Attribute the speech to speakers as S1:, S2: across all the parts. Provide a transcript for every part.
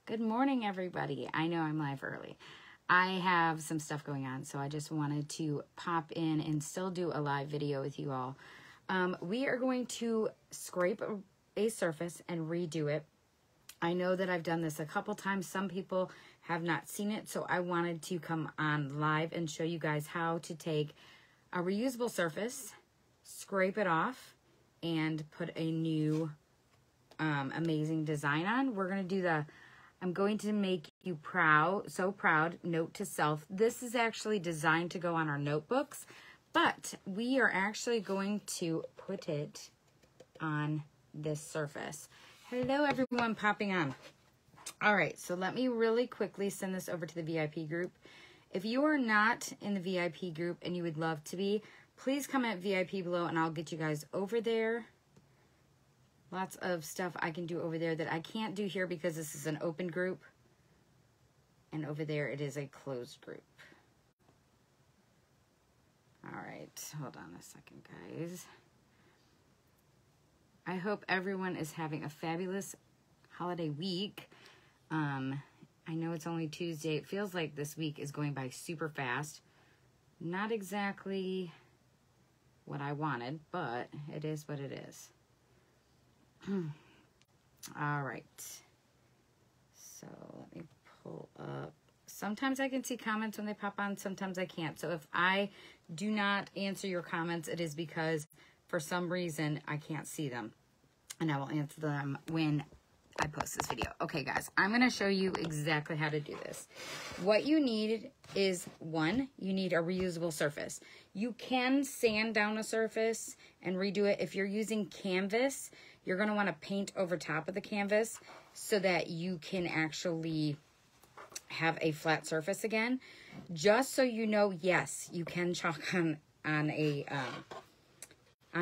S1: Good morning, everybody. I know I'm live early. I have some stuff going on, so I just wanted to pop in and still do a live video with you all. We are going to scrape a surface and redo it. I know that I've done this a couple times. Some people have not seen it, so I wanted to come on live and show you guys how to take a reusable surface, scrape it off, and put a new amazing design on. We're going to do I'm going to make you proud, so proud, note to self. This is actually designed to go on our notebooks, but we are actually going to put it on this surface. Hello, everyone popping on. All right, so let me really quickly send this over to the VIP group. If you are not in the VIP group and you would love to be, please comment VIP below and I'll get you guys over there. Lots of stuff I can do over there that I can't do here because this is an open group. And over there it is a closed group. All right, hold on a second, guys. I hope everyone is having a fabulous holiday week. I know it's only Tuesday. It feels like this week is going by super fast. Not exactly what I wanted, but it is what it is. All right, so let me pull up. Sometimes I can see comments when they pop on, sometimes I can't. So if I do not answer your comments, it is because for some reason I can't see them, and I will answer them when I post this video. Okay, guys, I'm going to show you exactly how to do this. What you need is, one, you need a reusable surface. You can sand down a surface and redo it. If you're using canvas, you're going to want to paint over top of the canvas so that you can actually have a flat surface again. Just so you know, yes, you can chalk on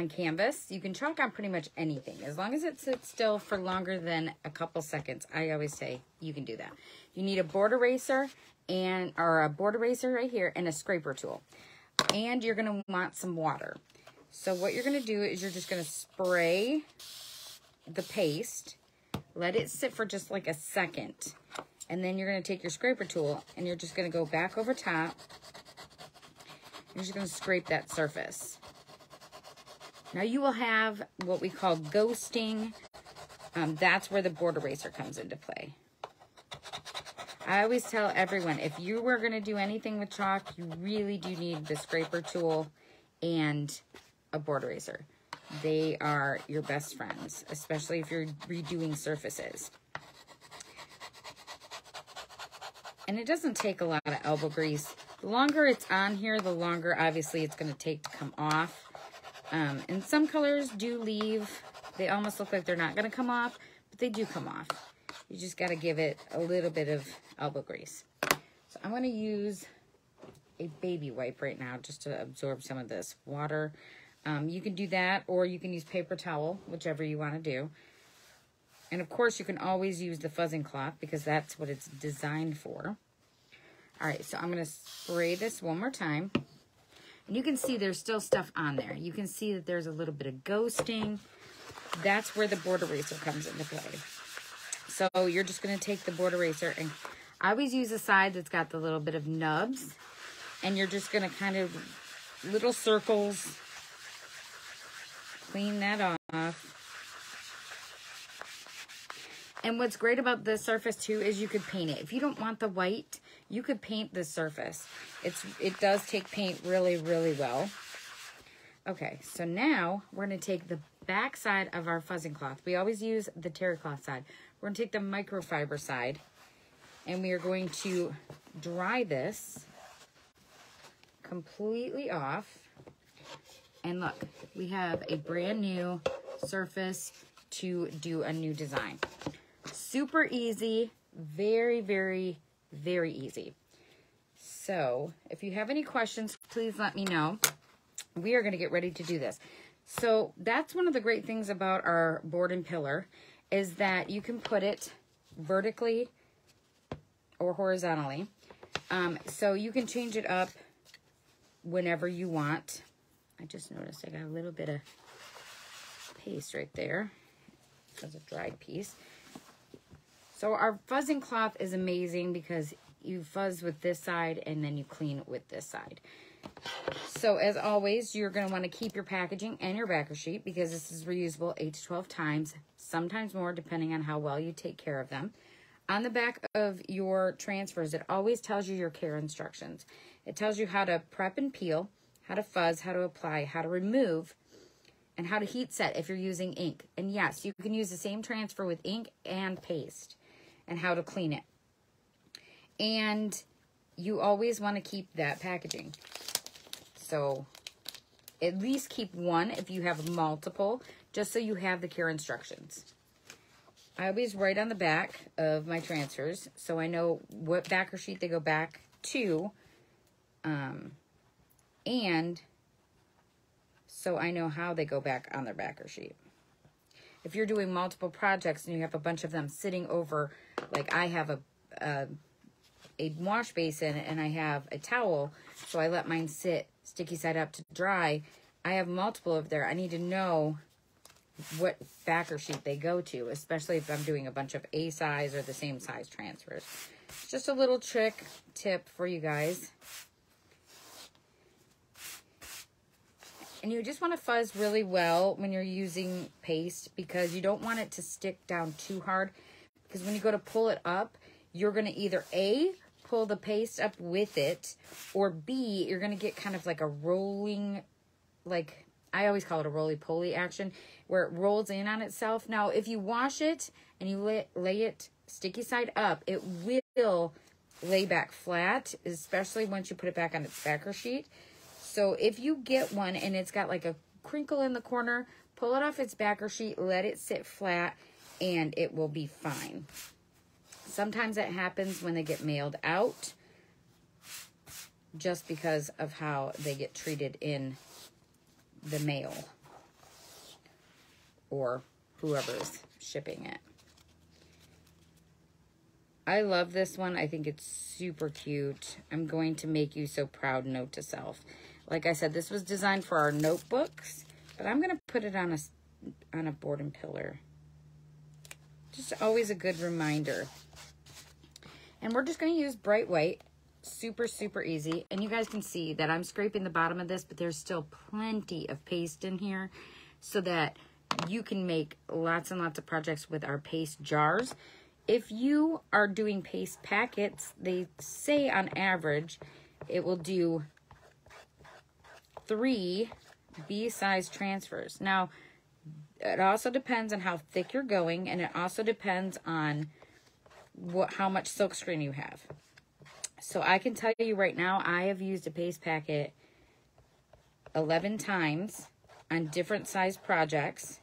S1: canvas. You can chalk on pretty much anything. As long as it sits still for longer than a couple seconds, I always say you can do that. You need a board eraser or a board eraser right here and a scraper tool. And you're going to want some water. So what you're going to do is you're just going to spray the paste, let it sit for just like a second, and then you're going to take your scraper tool and you're just going to go back over top. You're just going to scrape that surface. Now you will have what we call ghosting. That's where the board eraser comes into play. I always tell everyone, if you were going to do anything with chalk, you really do need the scraper tool and a board eraser. They are your best friends, especially if you're redoing surfaces. And it doesn't take a lot of elbow grease. The longer it's on here, the longer obviously it's going to take to come off. And some colors do leave. They almost look like they're not going to come off, but they do come off. You just got to give it a little bit of elbow grease. So I'm going to use a baby wipe right now just to absorb some of this water. You can do that, or you can use paper towel, whichever you want to do. And of course, you can always use the fuzzing cloth because that's what it's designed for. All right, so I'm going to spray this one more time. And you can see there's still stuff on there. You can see that there's a little bit of ghosting. That's where the board eraser comes into play. So you're just going to take the board eraser, and I always use the side that's got the little bit of nubs. And you're just going to kind of little circles. Clean that off. And what's great about this surface too is you could paint it. If you don't want the white, you could paint this surface. It does take paint really, really well. Okay, so now we're going to take the back side of our fuzzing cloth. We always use the terry cloth side. We're going to take the microfiber side, and we are going to dry this completely off. And look, we have a brand new surface to do a new design. Super easy, very, very, very easy. So if you have any questions, please let me know. We are going to get ready to do this. So that's one of the great things about our board and pillar is that you can put it vertically or horizontally. So you can change it up whenever you want. I just noticed I got a little bit of paste right there. That's a dried piece. So our fuzzing cloth is amazing because you fuzz with this side and then you clean with this side. So as always, you're going to want to keep your packaging and your backer sheet because this is reusable 8 to 12 times, sometimes more depending on how well you take care of them. On the back of your transfers, it always tells you your care instructions. It tells you how to prep and peel, how to fuzz, how to apply, how to remove, and how to heat set if you're using ink. And yes, you can use the same transfer with ink and paste, and how to clean it. And you always want to keep that packaging. So at least keep one if you have multiple, just so you have the care instructions. I always write on the back of my transfers so I know what backer sheet they go back to, and so I know how they go back on their backer sheet. If you're doing multiple projects and you have a bunch of them sitting over, like I have a wash basin and I have a towel, so I let mine sit sticky side up to dry. I have multiple of there. I need to know what backer sheet they go to, especially if I'm doing a bunch of A size or the same size transfers. It's just a little tip for you guys. And you just want to fuzz really well when you're using paste because you don't want it to stick down too hard, because when you go to pull it up, you're going to either A, pull the paste up with it, or B, you're going to get kind of like a rolling, like I always call it a roly-poly action, where it rolls in on itself. Now, if you wash it and you lay it sticky side up, it will lay back flat, especially once you put it back on its backer sheet. So if you get one and it's got like a crinkle in the corner, pull it off its backer sheet, let it sit flat, and it will be fine. Sometimes that happens when they get mailed out, just because of how they get treated in the mail or whoever's shipping it. I love this one. I think it's super cute. I'm going to make you so proud, note to self. Like I said, this was designed for our notebooks, but I'm going to put it on a board and pillar. Just always a good reminder. And we're just going to use bright white. Super, super easy. And you guys can see that I'm scraping the bottom of this, but there's still plenty of paste in here so that you can make lots and lots of projects with our paste jars. If you are doing paste packets, they say on average it will do 3 B-size transfers. Now, it also depends on how thick you're going, and it also depends on how much silk screen you have. So I can tell you right now, I have used a paste packet 11 times on different size projects.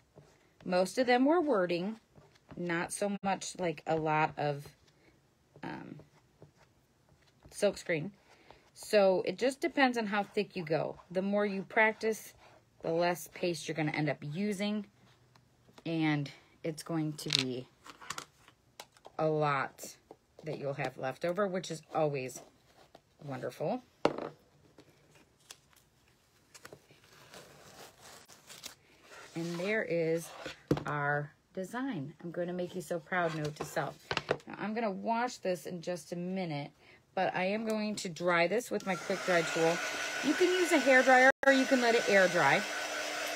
S1: Most of them were wording, not so much like a lot of silk screen. So it just depends on how thick you go. The more you practice, the less paste you're going to end up using, and it's going to be a lot that you'll have left over, which is always wonderful. And there is our design. I'm going to make you so proud, note to self. Now, I'm going to wash this in just a minute, but I am going to dry this with my quick dry tool. You can use a hair dryer or you can let it air dry,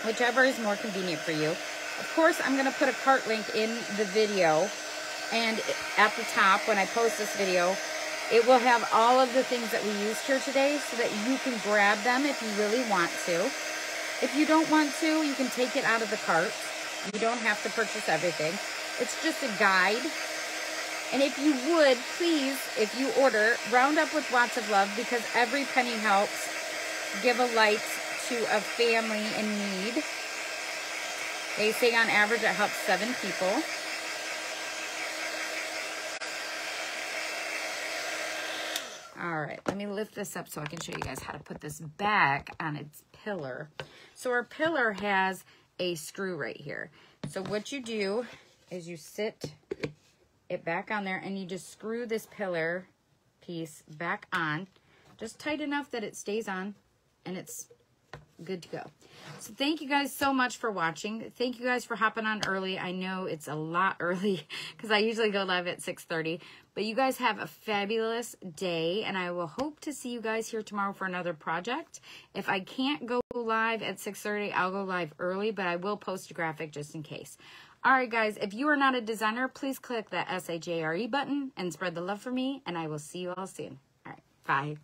S1: whichever is more convenient for you. Of course, I'm going to put a cart link in the video, and at the top when I post this video, it will have all of the things that we used here today so that you can grab them if you really want to. If you don't want to, you can take it out of the cart. You don't have to purchase everything. It's just a guide. And if you would, please, if you order, round up with lots of love, because every penny helps. Give a light to a family in need. They say on average it helps 7 people. All right, let me lift this up so I can show you guys how to put this back on its pillar. So our pillar has a screw right here. So what you do is you sit it back on there and you just screw this pillar piece back on, just tight enough that it stays on and it's good to go. So thank you guys so much for watching. Thank you guys for hopping on early. I know it's a lot early because I usually go live at 6:30. But you guys have a fabulous day, and I will hope to see you guys here tomorrow for another project. If I can't go live at 6:30, I'll go live early, but I will post a graphic just in case. All right, guys, if you are not a designer, please click that SAJRE button and spread the love for me, and I will see you all soon. All right, bye.